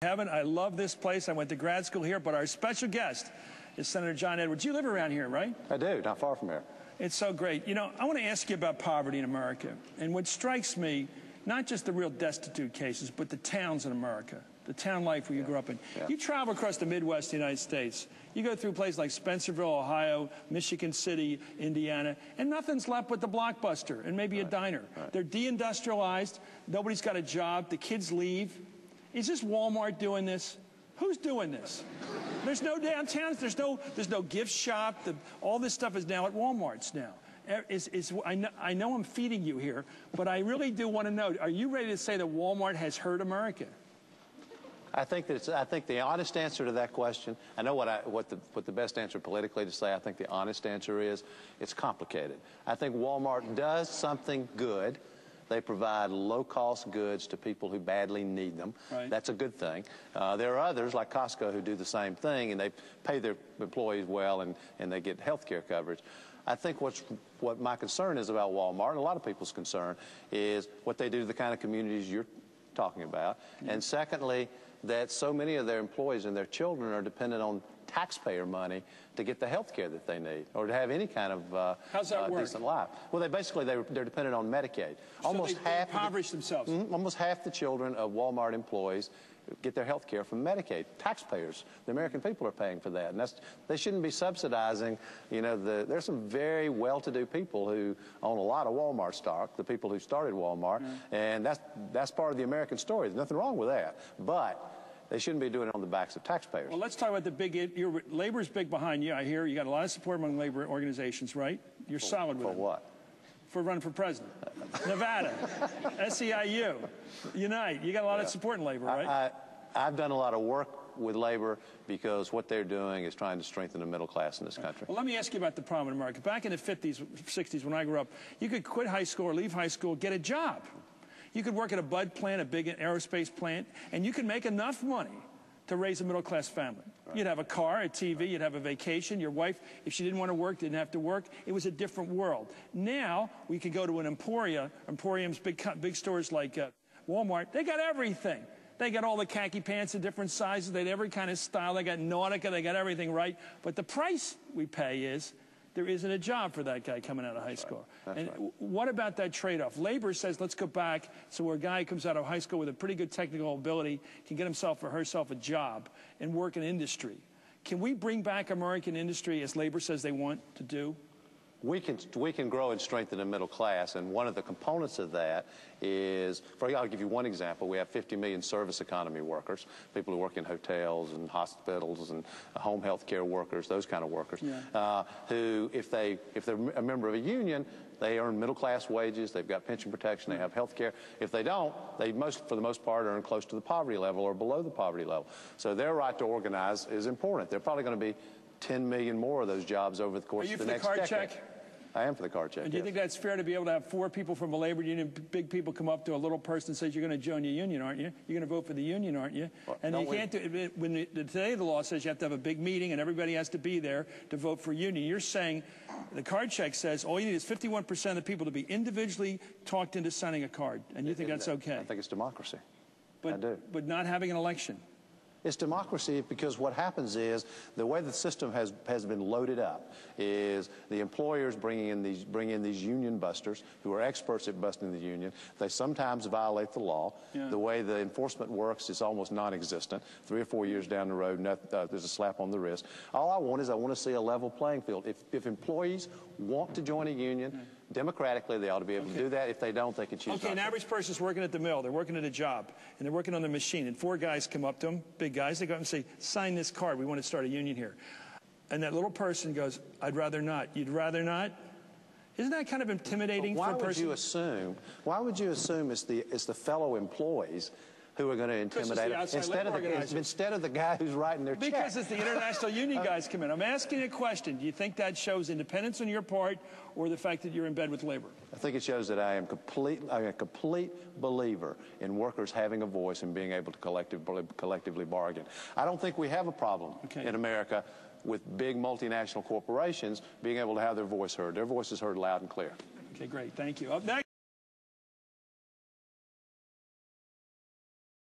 Heaven, I love this place. I went to grad school here, but our special guest is Senator John Edwards. You live around here, right? I do, not far from here. It's so great. You know, I want to ask you about poverty in America. And what strikes me, not just the real destitute cases, but the towns in America, the town life where you grew up in. You travel across the Midwest of the United States. You go through places like Spencerville, Ohio, Michigan City, Indiana, and nothing's left but the Blockbuster and maybe a diner. They're deindustrialized. Nobody's got a job. The kids leave. Is this Walmart doing this? Who's doing this? There's no downtowns. There's no gift shop. All this stuff is now at Walmart's now. I know I'm feeding you here, but I really do want to know, are you ready to say that Walmart has hurt America? I think the honest answer to that question, I know what the best answer politically to say. I think the honest answer is it's complicated. I think Walmart does something good. They provide low-cost goods to people who badly need them. Right. That's a good thing. There are others, like Costco, who do the same thing, and they pay their employees well, and they get health care coverage. I think what my concern is about Walmart, and a lot of people's concern, is what they do to the kind of communities you're talking about. And secondly, that so many of their employees and their children are dependent on taxpayer money to get the health care that they need, or to have any kind of decent life. Well, they're dependent on Medicaid. So almost they impoverish themselves. Almost half the children of Walmart employees get their health care from Medicaid. Taxpayers, the American people, are paying for that, and they shouldn't be subsidizing. You know, there's some very well-to-do people who own a lot of Walmart stock, the people who started Walmart, and that's part of the American story. There's nothing wrong with that, but they shouldn't be doing it on the backs of taxpayers. Well, let's talk about your labor's big behind you. I hear you got a lot of support among labor organizations, right? You're solid with it. For what? For running for president. Nevada, SEIU, Unite. You got a lot of support in labor, right? I've done a lot of work with labor because what they're doing is trying to strengthen the middle class in this country. Well, let me ask you about the problem in America. Back in the 50s, 60s, when I grew up, you could quit high school or leave high school, get a job. You could work at a bud plant, a big aerospace plant, and you could make enough money to raise a middle-class family. Right. You'd have a car, a TV, you'd have a vacation. Your wife, if she didn't want to work, didn't have to work. It was a different world. Now, we could go to an emporiums, big stores like Walmart. They got everything. They got all the khaki pants in different sizes. They got every kind of style. They got Nautica. They got everything right. But the price we pay is there isn't a job for that guy coming out of high school. And what about that trade-off? Labor says, let's go back so where a guy comes out of high school with a pretty good technical ability can get himself or herself a job and work in industry. Can we bring back American industry as labor says they want to do? We can grow and strengthen the middle class, and one of the components of that is, I'll give you one example. We have 50 million service economy workers, people who work in hotels and hospitals and home health care workers, those kind of workers, who, if they're a member of a union, they earn middle-class wages, they've got pension protection, they have health care. If they don't, they for the most part, earn close to the poverty level or below the poverty level. So their right to organize is important. There are probably going to be 10 million more of those jobs over the course of the next decade. Are you for the card check? I am for the card check. And do you think that's fair to be able to have 4 people from a labor union, big people, come up to a little person and say, you're going to join your union, aren't you? You're going to vote for the union, aren't you? Well, and you can't do it. Today the law says you have to have a big meeting and everybody has to be there to vote for a union. You're saying the card check says all you need is 51% of the people to be individually talked into signing a card. And you think that's okay? I think it's democracy. I do. But not having an election. It's democracy because what happens is the way the system has been loaded up is the employers bring in these union busters who are experts at busting the union. They sometimes violate the law. The way the enforcement works is almost non-existent. 3 or 4 years down the road, there's a slap on the wrist. All I want to see a level playing field. If employees want to join a union, democratically, they ought to be able to do that. If they don't, they can choose not to. An average person's working at the mill. They're working at a job, and they're working on the machine, and 4 guys come up to them, big guys. They go up and say, sign this card. We want to start a union here. And that little person goes, I'd rather not. You'd rather not? Isn't that kind of intimidating for a person? Why would you assume it's the fellow employees who are going to intimidate them instead of the guy who's writing their check? Because it's the international union guys come in. I'm asking you a question. Do you think that shows independence on your part or the fact that you're in bed with labor? I think it shows that I'm a complete believer in workers having a voice and being able to collectively bargain. I don't think we have a problem in America with big multinational corporations being able to have their voice heard. Their voice is heard loud and clear. Okay, great. Thank you. Up next.